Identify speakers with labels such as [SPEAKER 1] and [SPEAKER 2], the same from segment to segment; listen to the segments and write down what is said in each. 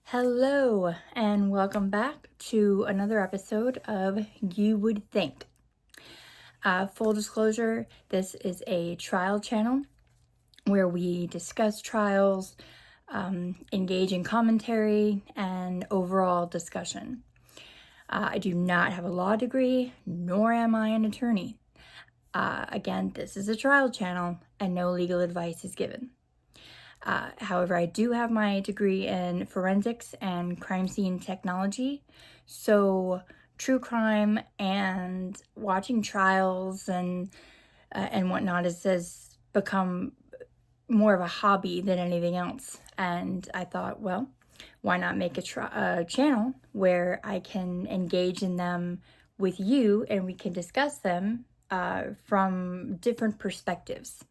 [SPEAKER 1] Hello, and welcome back to another episode of You Would Think. Full disclosure, this is a trial channel where we discuss trials, engage in commentary, and overall discussion. I do not have a law degree, nor am I an attorney. Again, this is a trial channel, and no legal advice is given. However, I do have my degree in forensics and crime scene technology, so true crime and watching trials and whatnot has become more of a hobby than anything else. And I thought, well, why not make a channel where I can engage in them with you and we can discuss them from different perspectives.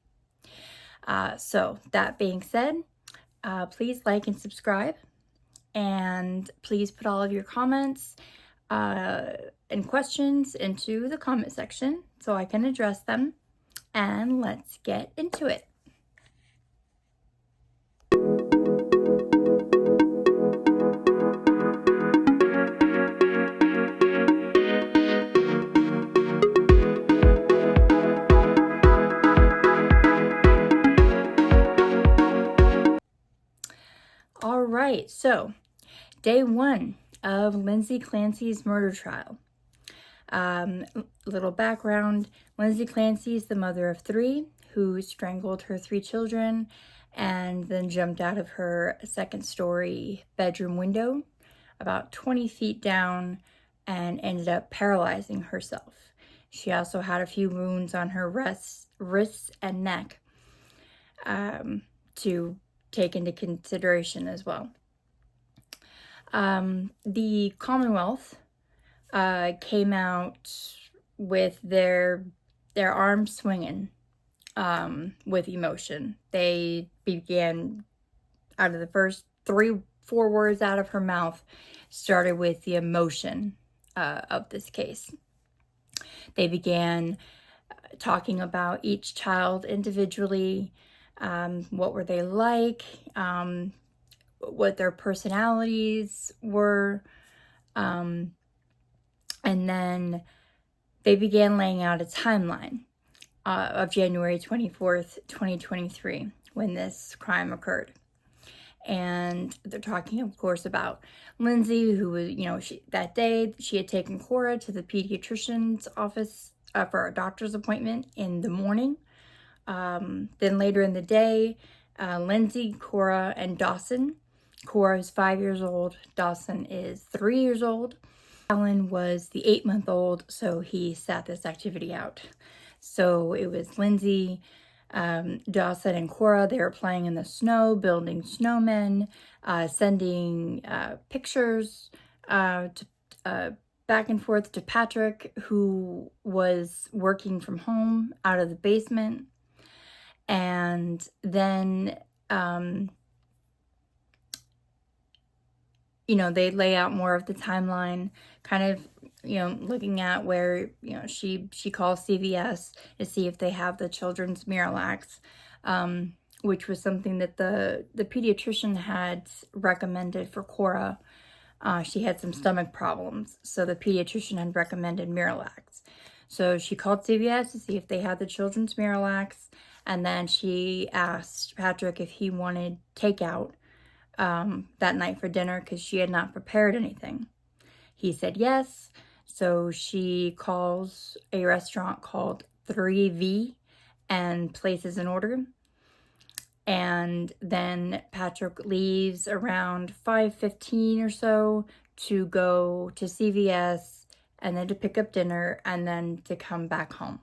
[SPEAKER 1] So that being said, please like and subscribe, and please put all of your comments and questions into the comment section so I can address them, and let's get into it. All right, so day one of Lindsay Clancy's murder trial. Little background, Lindsay Clancy is the mother of three who strangled her three children and then jumped out of her second-story bedroom window about 20 feet down and ended up paralyzing herself. She also had a few wounds on her wrists and neck to take into consideration as well. The Commonwealth came out with their arms swinging with emotion. They began, out of the first 3-4 words out of her mouth, started with the emotion of this case. They began talking about each child individually. What were they like, what their personalities were, and then they began laying out a timeline of January 24th, 2023, when this crime occurred. And they're talking, of course, about Lindsay, who was, that day she had taken Cora to the pediatrician's office for a doctor's appointment in the morning. Then later in the day, Lindsay, Cora, and Dawson. Cora is 5 years old. Dawson is 3 years old. Alan was the 8-month-old, so he sat this activity out. So it was Lindsay, Dawson, and Cora. They were playing in the snow, building snowmen, sending pictures back and forth to Patrick, who was working from home out of the basement. And then, they lay out more of the timeline, kind of, looking at where, she calls CVS to see if they have the children's Miralax, which was something that the pediatrician had recommended for Cora. She had some stomach problems, so the pediatrician had recommended Miralax. So she called CVS to see if they had the children's Miralax. And then she asked Patrick if he wanted takeout that night for dinner because she had not prepared anything. He said yes. So she calls a restaurant called 3V and places an order. And then Patrick leaves around 5:15 or so to go to CVS and then to pick up dinner and then to come back home.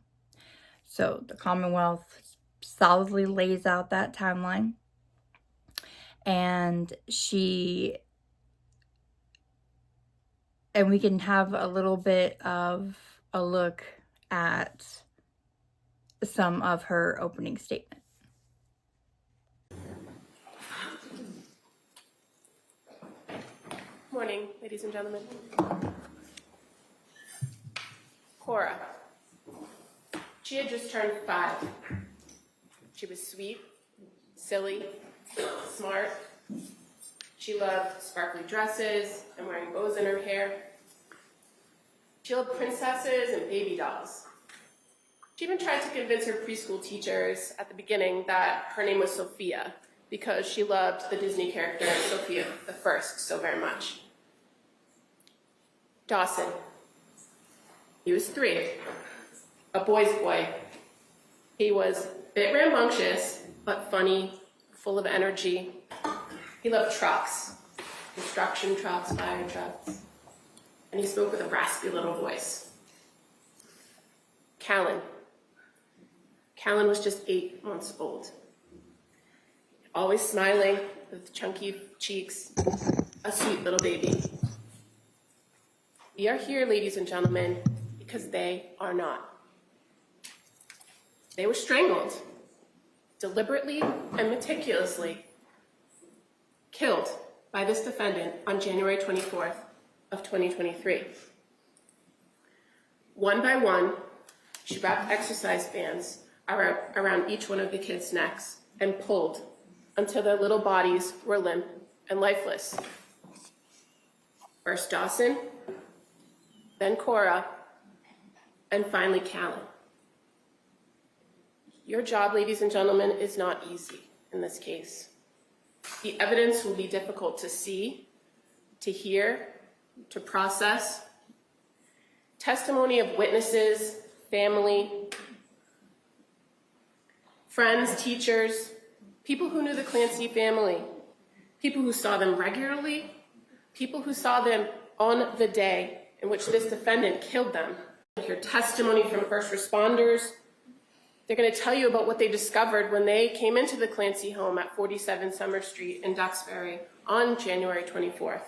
[SPEAKER 1] So the Commonwealth solidly lays out that timeline, and we can have a little bit of a look at some of her opening statement.
[SPEAKER 2] Morning, ladies and gentlemen. Cora. She had just turned 5. She was sweet, silly, smart. She She loved sparkly dresses and wearing bows in her hair. She loved princesses and baby dolls. She even tried to convince her preschool teachers at the beginning that her name was Sophia because she loved the Disney character Sophia the First so very much. Dawson. He was 3, a boy's boy. He was a bit rambunctious, but funny, full of energy. He loved trucks, construction trucks, fire trucks, and he spoke with a raspy little voice. Callan. Callan was just 8 months old. Always smiling with chunky cheeks, a sweet little baby. We are here, ladies and gentlemen, because they are not. They were strangled, deliberately and meticulously killed by this defendant on January 24th of 2023. One by one, she wrapped exercise bands around each one of the kids' necks and pulled until their little bodies were limp and lifeless. First Dawson, then Cora, and finally Callan. Your job, ladies and gentlemen, is not easy in this case. The evidence will be difficult to see, to hear, to process. Testimony of witnesses, family, friends, teachers, people who knew the Clancy family, people who saw them regularly, people who saw them on the day in which this defendant killed them. Hear testimony from first responders. They're going to tell you about what they discovered when they came into the Clancy home at 47 Summer Street in Duxbury on January 24th.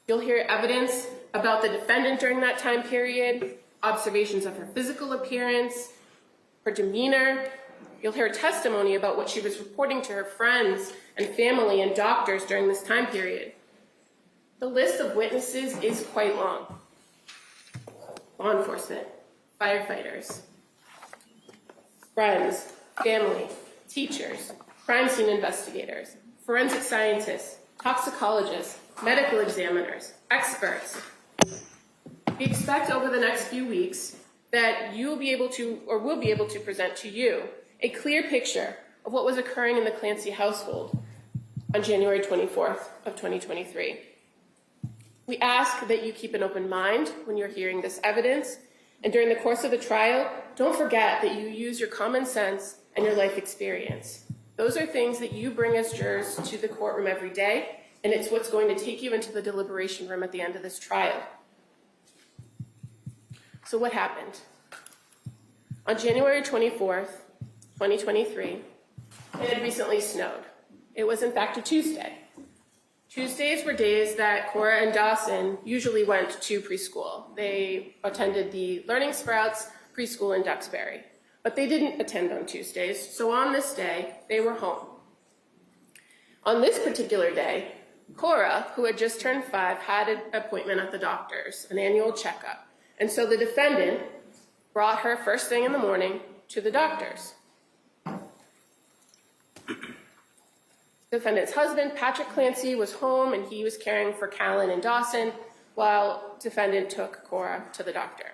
[SPEAKER 2] You'll hear evidence about the defendant during that time period, observations of her physical appearance, her demeanor. You'll hear testimony about what she was reporting to her friends and family and doctors during this time period. The list of witnesses is quite long. Law enforcement, firefighters, friends, family, teachers, crime scene investigators, forensic scientists, toxicologists, medical examiners, experts. We expect over the next few weeks that you will be able to, or will be able to present to you a clear picture of what was occurring in the Clancy household on January 24th of 2023. We ask that you keep an open mind when you're hearing this evidence, and during the course of the trial, don't forget that you use your common sense and your life experience. Those are things that you bring as jurors to the courtroom every day, and it's what's going to take you into the deliberation room at the end of this trial. So what happened? On January 24th, 2023, it had recently snowed. It was in fact a Tuesday. Tuesdays were days that Cora and Dawson usually went to preschool. They attended the Learning Sprouts preschool in Duxbury, but they didn't attend on Tuesdays, so on this day, they were home. On this particular day, Cora, who had just turned 5, had an appointment at the doctor's, an annual checkup, and so the defendant brought her first thing in the morning to the doctor's. Defendant's husband, Patrick Clancy, was home and he was caring for Callan and Dawson while defendant took Cora to the doctor.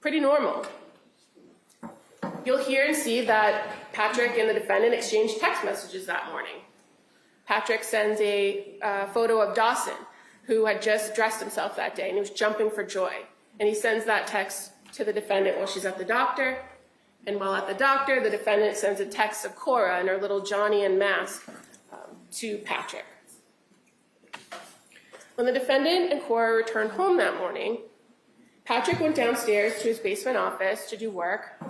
[SPEAKER 2] Pretty normal. You'll hear and see that Patrick and the defendant exchanged text messages that morning. Patrick sends a photo of Dawson, who had just dressed himself that day and he was jumping for joy. And he sends that text to the defendant while she's at the doctor. And while at the doctor, the defendant sends a text of Cora and her little Johnny and mask to Patrick. When the defendant and Cora returned home that morning, Patrick went downstairs to his basement office to do work,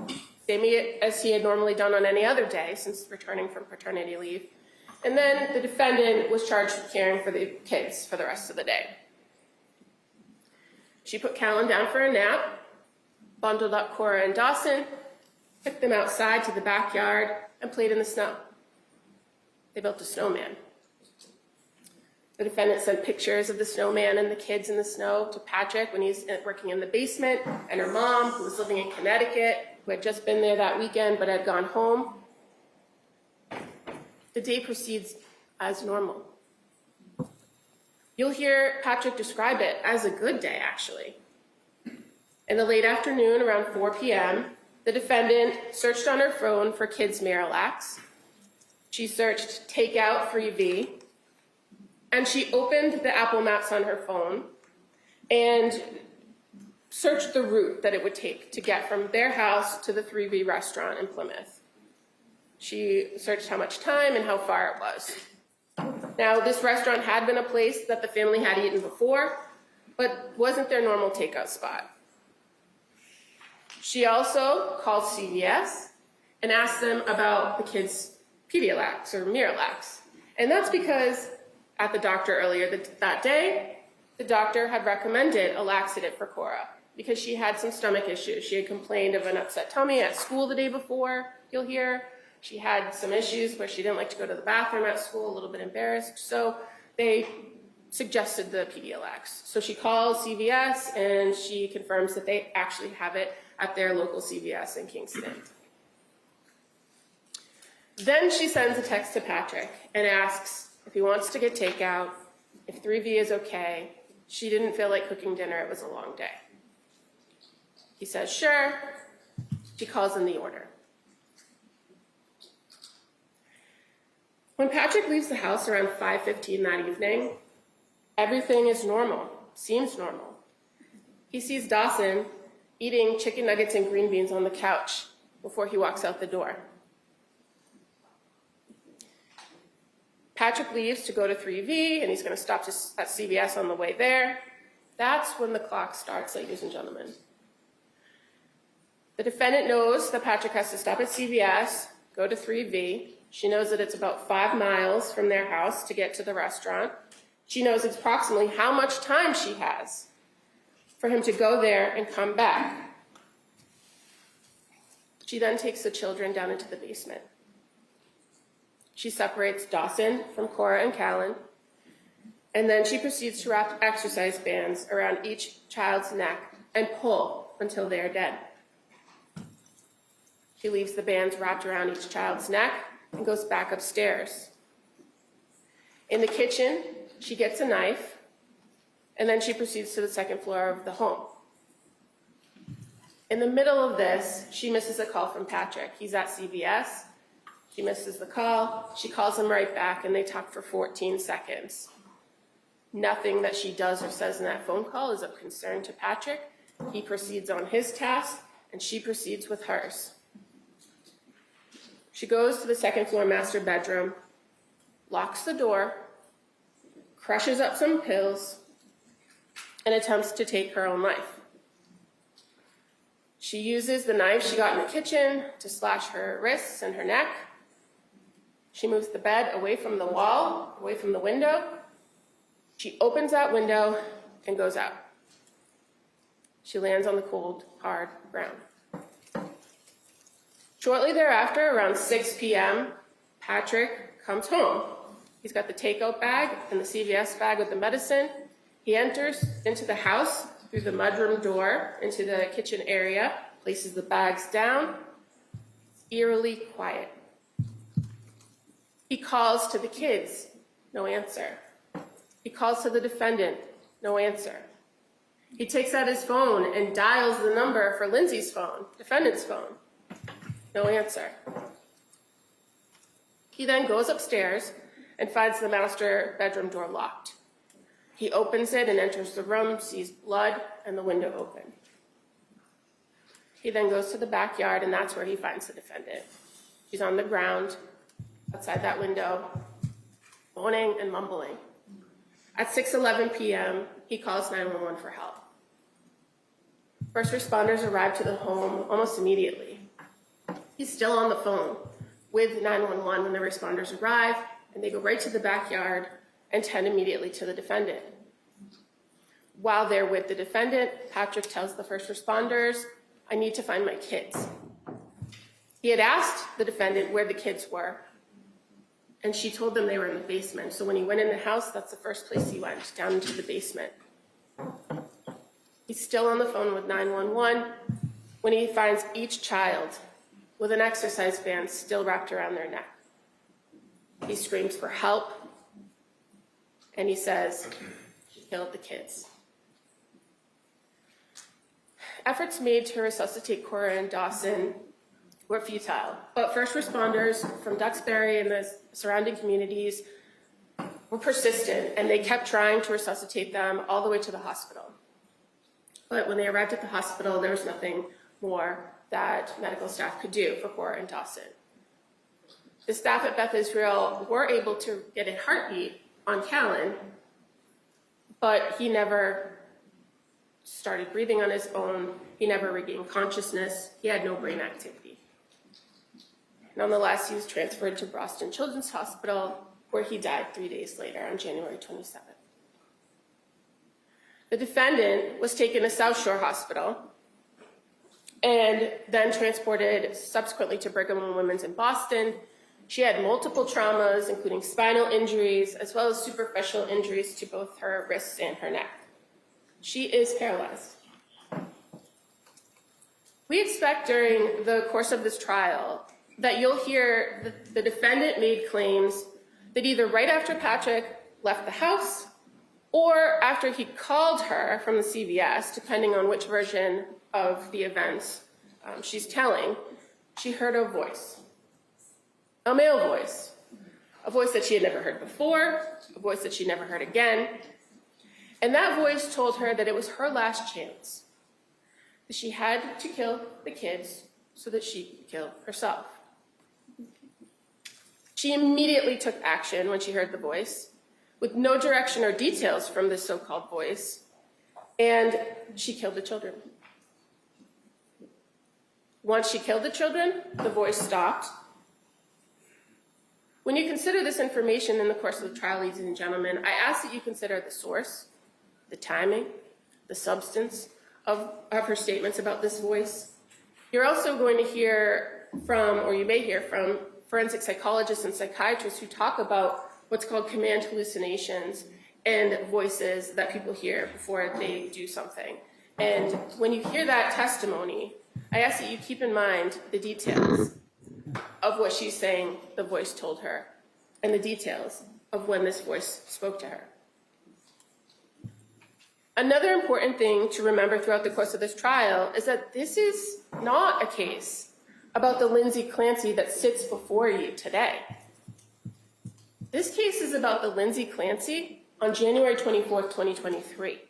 [SPEAKER 2] same as he had normally done on any other day since returning from paternity leave. And then the defendant was charged with caring for the kids for the rest of the day. She put Callan down for a nap, bundled up Cora and Dawson, took them outside to the backyard, and played in the snow. They built a snowman. The defendant sent pictures of the snowman and the kids in the snow to Patrick when he's working in the basement, and her mom, who was living in Connecticut, who had just been there that weekend but had gone home. The day proceeds as normal. You'll hear Patrick describe it as a good day, actually. In the late afternoon, around 4 p.m., the defendant searched on her phone for kids' Miralax. She searched takeout 3V, and she opened the Apple Maps on her phone and searched the route that it would take to get from their house to the 3V restaurant in Plymouth. She searched how much time and how far it was. Now, this restaurant had been a place that the family had eaten before, but wasn't their normal takeout spot. She also called CVS and asked them about the kids' Pedialax or Miralax. And that's because at the doctor earlier that day, the doctor had recommended a laxative for Cora because she had some stomach issues. She had complained of an upset tummy at school the day before, you'll hear. She had some issues where she didn't like to go to the bathroom at school, a little bit embarrassed. So they suggested the Pedialax. So she calls CVS and she confirms that they actually have it at their local CVS in Kingston. Then she sends a text to Patrick and asks if he wants to get takeout, if 3V is okay. She didn't feel like cooking dinner, it was a long day. He says, sure. She calls in the order. When Patrick leaves the house around 5:15 that evening, everything is normal, seems normal. He sees Dawson eating chicken nuggets and green beans on the couch before he walks out the door. Patrick leaves to go to 3V, and he's going to stop at CVS on the way there. That's when the clock starts, ladies and gentlemen. The defendant knows that Patrick has to stop at CVS, go to 3V. She knows that it's about 5 miles from their house to get to the restaurant. She knows approximately how much time she has for him to go there and come back. She then takes the children down into the basement. She separates Dawson from Cora and Callan, and then she proceeds to wrap exercise bands around each child's neck and pull until they are dead. She leaves the bands wrapped around each child's neck and goes back upstairs. In the kitchen, she gets a knife, and then she proceeds to the second floor of the home. In the middle of this, she misses a call from Patrick. He's at CVS. She misses the call. She calls him right back, and they talk for 14 seconds. Nothing that she does or says in that phone call is of concern to Patrick. He proceeds on his task, and she proceeds with hers. She goes to the second floor master bedroom, locks the door, crushes up some pills, and attempts to take her own life. She uses the knife she got in the kitchen to slash her wrists and her neck. She moves the bed away from the wall, away from the window. She opens that window and goes out. She lands on the cold, hard ground. Shortly thereafter, around 6 p.m., Patrick comes home. He's got the takeout bag and the CVS bag with the medicine. He enters into the house through the mudroom door into the kitchen area, places the bags down. It's eerily quiet. He calls to the kids, no answer. He calls to the defendant, no answer. He takes out his phone and dials the number for Lindsay's phone, defendant's phone. No answer. He then goes upstairs and finds the master bedroom door locked. He opens it and enters the room, sees blood and the window open. He then goes to the backyard, and that's where he finds the defendant. She's on the ground outside that window, moaning and mumbling. At 6:11 p.m., he calls 911 for help. First responders arrive to the home almost immediately. He's still on the phone with 911 when the responders arrive, and they go right to the backyard and tend immediately to the defendant. While they're with the defendant, Patrick tells the first responders, I need to find my kids. He had asked the defendant where the kids were, and she told them they were in the basement. So when he went in the house, that's the first place he went, down into the basement. He's still on the phone with 911 when he finds each child with an exercise band still wrapped around their neck. He screams for help and he says, he killed the kids. Efforts made to resuscitate Cora and Dawson were futile, but first responders from Duxbury and the surrounding communities were persistent, and they kept trying to resuscitate them all the way to the hospital. But when they arrived at the hospital, there was nothing more that medical staff could do for Cora and Dawson. The staff at Beth Israel were able to get a heartbeat on Callan, but he never started breathing on his own. He never regained consciousness. He had no brain activity. Nonetheless, he was transferred to Boston Children's Hospital, where he died 3 days later on January 27th. The defendant was taken to South Shore Hospital and then transported subsequently to Brigham and Women's in Boston. She had multiple traumas, including spinal injuries, as well as superficial injuries to both her wrists and her neck. She is paralyzed. We expect during the course of this trial that you'll hear the defendant made claims that either right after Patrick left the house or after he called her from the CVS, depending on which version of the events she's telling, she heard a voice, a male voice, a voice that she had never heard before, a voice that she never heard again. And that voice told her that it was her last chance, that she had to kill the kids so that she could kill herself. She immediately took action when she heard the voice, with no direction or details from this so-called voice, and she killed the children. Once she killed the children, the voice stopped. When you consider this information in the course of the trial, ladies and gentlemen, I ask that you consider the source, the timing, the substance of her statements about this voice. You're also going to hear from, or you may hear from, forensic psychologists and psychiatrists who talk about what's called command hallucinations and voices that people hear before they do something. And when you hear that testimony, I ask that you keep in mind the details of what she's saying the voice told her and the details of when this voice spoke to her. Another important thing to remember throughout the course of this trial is that this is not a case about the Lindsay Clancy that sits before you today. This case is about the Lindsay Clancy on January 24th, 2023,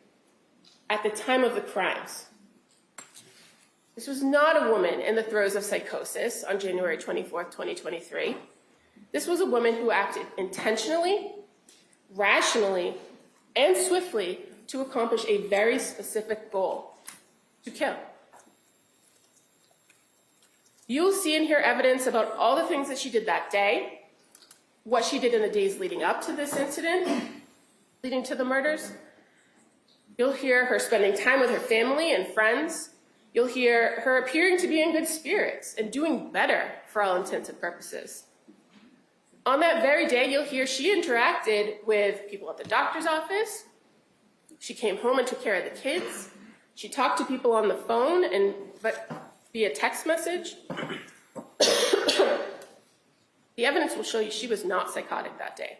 [SPEAKER 2] at the time of the crimes. This was not a woman in the throes of psychosis on January 24th, 2023. This was a woman who acted intentionally, rationally, and swiftly to accomplish a very specific goal: to kill. You'll see and hear evidence about all the things that she did that day, what she did in the days leading up to this incident, leading to the murders. You'll hear her spending time with her family and friends. You'll hear her appearing to be in good spirits and doing better for all intents and purposes. On that very day, you'll hear she interacted with people at the doctor's office. She came home and took care of the kids. She talked to people on the phone and via text message. The evidence will show you she was not psychotic that day.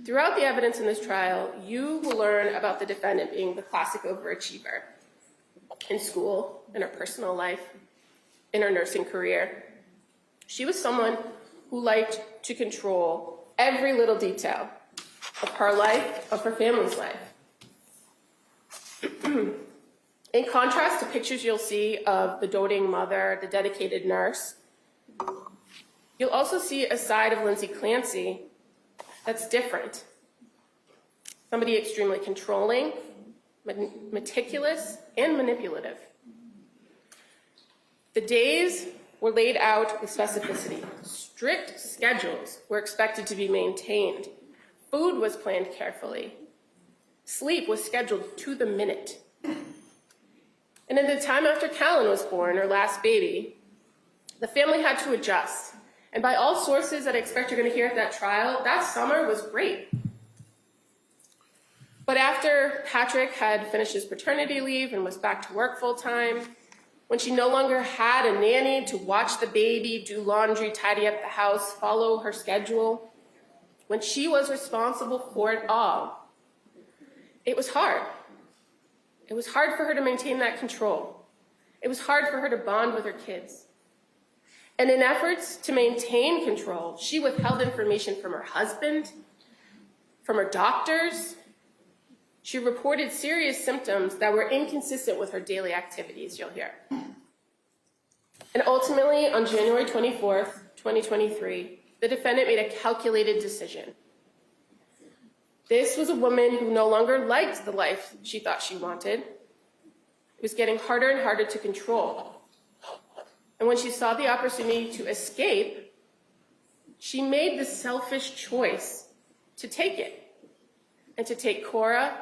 [SPEAKER 2] Throughout the evidence in this trial, you will learn about the defendant being the classic overachiever in school, in her personal life, in her nursing career. She was someone who liked to control every little detail of her life, of her family's life. In contrast to pictures you'll see of the doting mother, the dedicated nurse, you'll also see a side of Lindsay Clancy that's different. Somebody extremely controlling, meticulous, and manipulative. The days were laid out with specificity. Strict schedules were expected to be maintained. Food was planned carefully. Sleep was scheduled to the minute. And in the time after Callan was born, her last baby, the family had to adjust. And by all sources that I expect you're going to hear at that trial, that summer was great. But after Patrick had finished his paternity leave and was back to work full time, when she no longer had a nanny to watch the baby, do laundry, tidy up the house, follow her schedule, when she was responsible for it all, it was hard. It was hard for her to maintain that control. It was hard for her to bond with her kids. And in efforts to maintain control, she withheld information from her husband, from her doctors. She reported serious symptoms that were inconsistent with her daily activities, you'll hear. And ultimately, on January 24th, 2023, the defendant made a calculated decision. This was a woman who no longer liked the life she thought she wanted. It was getting harder and harder to control. And when she saw the opportunity to escape, she made the selfish choice to take it, and to take Cora,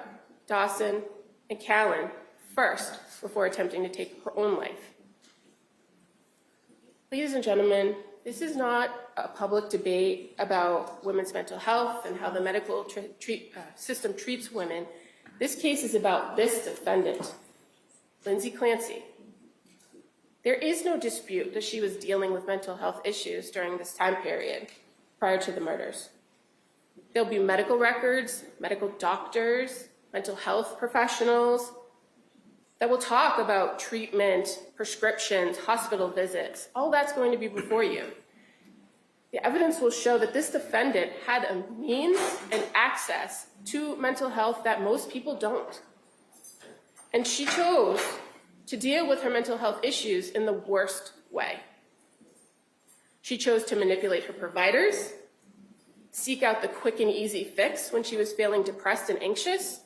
[SPEAKER 2] Dawson, and Callan first before attempting to take her own life. Ladies and gentlemen, this is not a public debate about women's mental health and how the medical system treats women. This case is about this defendant, Lindsay Clancy. There is no dispute that she was dealing with mental health issues during this time period prior to the murders. There'll be medical records, medical doctors, mental health professionals that will talk about treatment, prescriptions, hospital visits. All that's going to be before you. The evidence will show that this defendant had a means and access to mental health that most people don't. And she chose to deal with her mental health issues in the worst way. She chose to manipulate her providers, seek out the quick and easy fix when she was feeling depressed and anxious.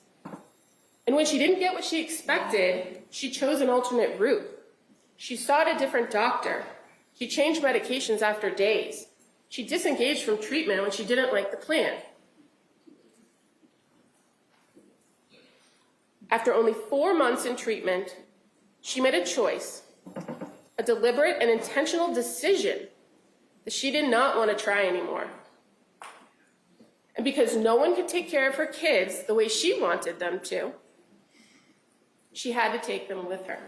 [SPEAKER 2] And when she didn't get what she expected, she chose an alternate route. She sought a different doctor. She changed medications after days. She disengaged from treatment when she didn't like the plan. After only 4 months in treatment, she made a choice, a deliberate and intentional decision that she did not want to try anymore. And because no one could take care of her kids the way she wanted them to, she had to take them with her.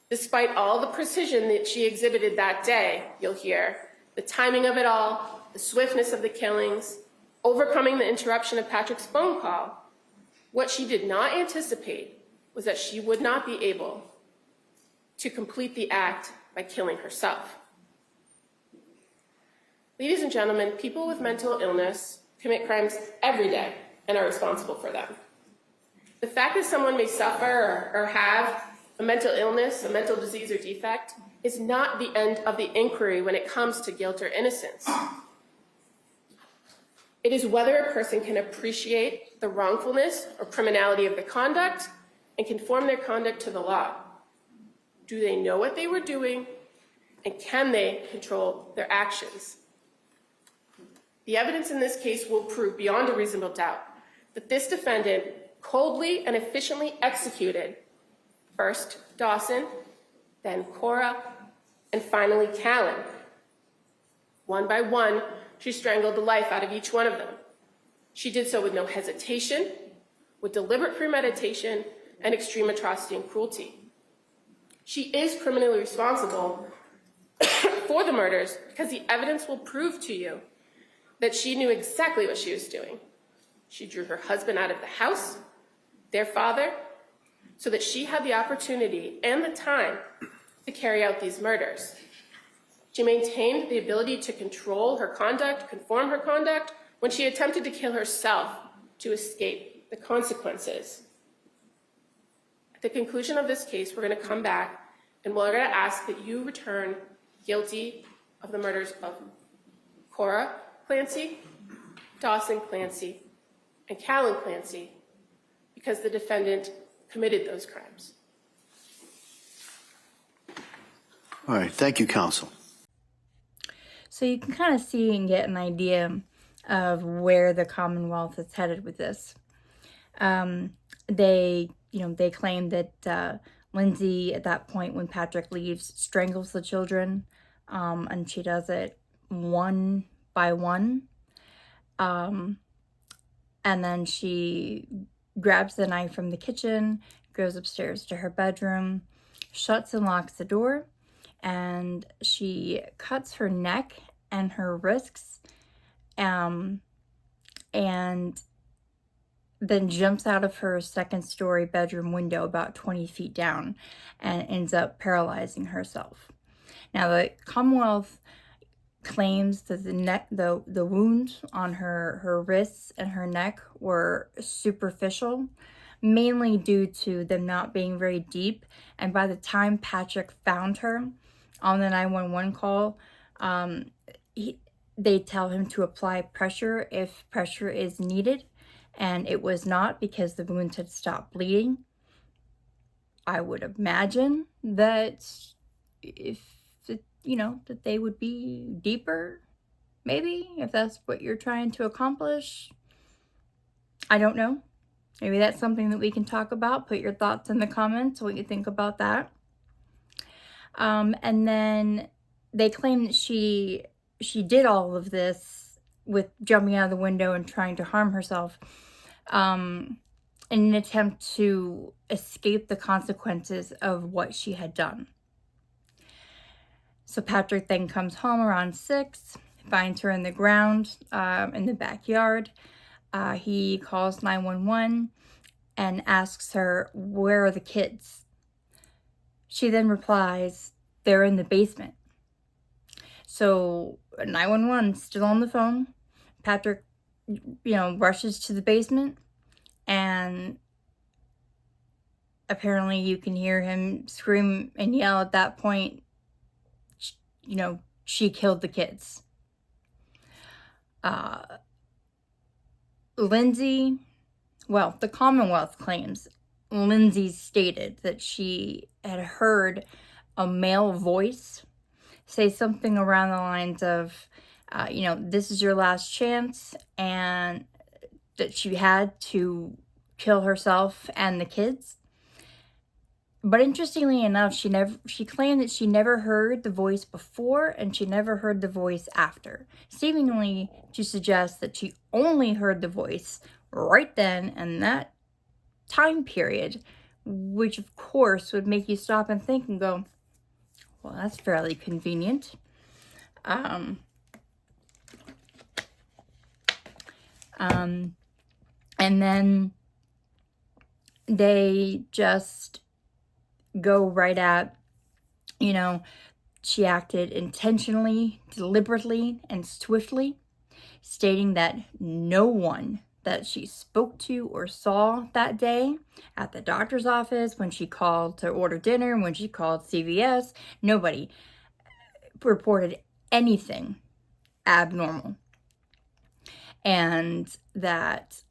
[SPEAKER 2] Despite all the precision that she exhibited that day, you'll hear, the timing of it all, the swiftness of the killings, overcoming the interruption of Patrick's phone call, what she did not anticipate was that she would not be able to complete the act by killing herself. Ladies and gentlemen, people with mental illness commit crimes every day and are responsible for them. The fact that someone may suffer or have a mental illness, a mental disease or defect, is not the end of the inquiry when it comes to guilt or innocence. It is whether a person can appreciate the wrongfulness or criminality of the conduct and conform their conduct to the law. Do they know what they were doing, and can they control their actions? The evidence in this case will prove beyond a reasonable doubt that this defendant coldly and efficiently executed first Dawson, then Cora, and finally Callan. One by one, she strangled the life out of each one of them. She did so with no hesitation, with deliberate premeditation, and extreme atrocity and cruelty. She is criminally responsible for the murders because the evidence will prove to you that she knew exactly what she was doing. She drew her husband out of the house, their father, so that she had the opportunity and the time to carry out these murders. She maintained the ability to control her conduct, conform her conduct, when she attempted to kill herself to escape the consequences. At the conclusion of this case, we're going to come back and we're going to ask that you return guilty of the murders of Cora Clancy, Dawson Clancy, and Callan Clancy because the defendant committed those crimes.
[SPEAKER 3] All right, thank you, counsel.
[SPEAKER 1] So you can kind of see and get an idea of where the Commonwealth is headed with this. They claim that Lindsay, at that point when Patrick leaves, strangles the children, and she does it one by one. And then she grabs the knife from the kitchen, goes upstairs to her bedroom, shuts and locks the door, and she cuts her neck and her wrists, and then jumps out of her second-story bedroom window about 20 feet down and ends up paralyzing herself. Now, the Commonwealth claims that the wounds on her wrists and her neck were superficial, mainly due to them not being very deep. And by the time Patrick found her on the 911 call, they tell him to apply pressure if pressure is needed, and it was not, because the wounds had stopped bleeding. I would imagine that that they would be deeper, maybe, if that's what you're trying to accomplish. I don't know. Maybe that's something that we can talk about. Put your thoughts in the comments, what you think about that. And then they claim that she did all of this with jumping out of the window and trying to harm herself in an attempt to escape the consequences of what she had done. So Patrick then comes home around 6, finds her in the ground in the backyard. He calls 911 and asks her, "Where are the kids?" She then replies, "They're in the basement." So 911 still on the phone. Patrick, rushes to the basement, and apparently you can hear him scream and yell at that point, she killed the kids. Lindsay, well, the Commonwealth claims Lindsay stated that she had heard a male voice say something around the lines of, this is your last chance, and that she had to kill herself and the kids. But interestingly enough, she claimed that she never heard the voice before and she never heard the voice after, seemingly to suggest that she only heard the voice right then and that time period, which of course would make you stop and think and go, well, that's fairly convenient. And then they just go right at, she acted intentionally, deliberately, and swiftly, stating that no one that she spoke to or saw that day at the doctor's office, when she called to order dinner, when she called CVS, nobody reported anything abnormal. And that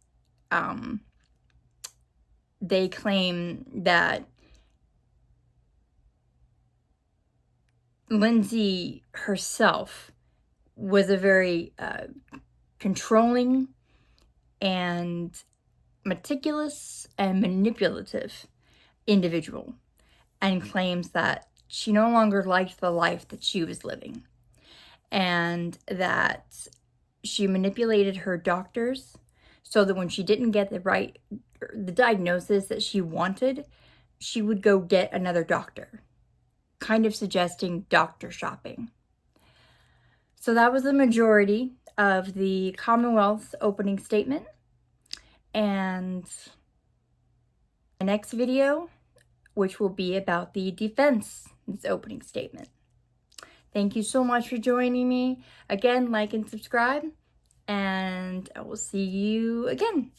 [SPEAKER 1] they claim that Lindsay herself was a very controlling and meticulous and manipulative individual, and claims that she no longer liked the life that she was living, and that she manipulated her doctors so that when she didn't get the diagnosis that she wanted, she would go get another doctor, kind of suggesting doctor shopping. So that was the majority of the Commonwealth's opening statement. And the next video, which will be about the defense's opening statement. Thank you so much for joining me. Again, like and subscribe, and I will see you again.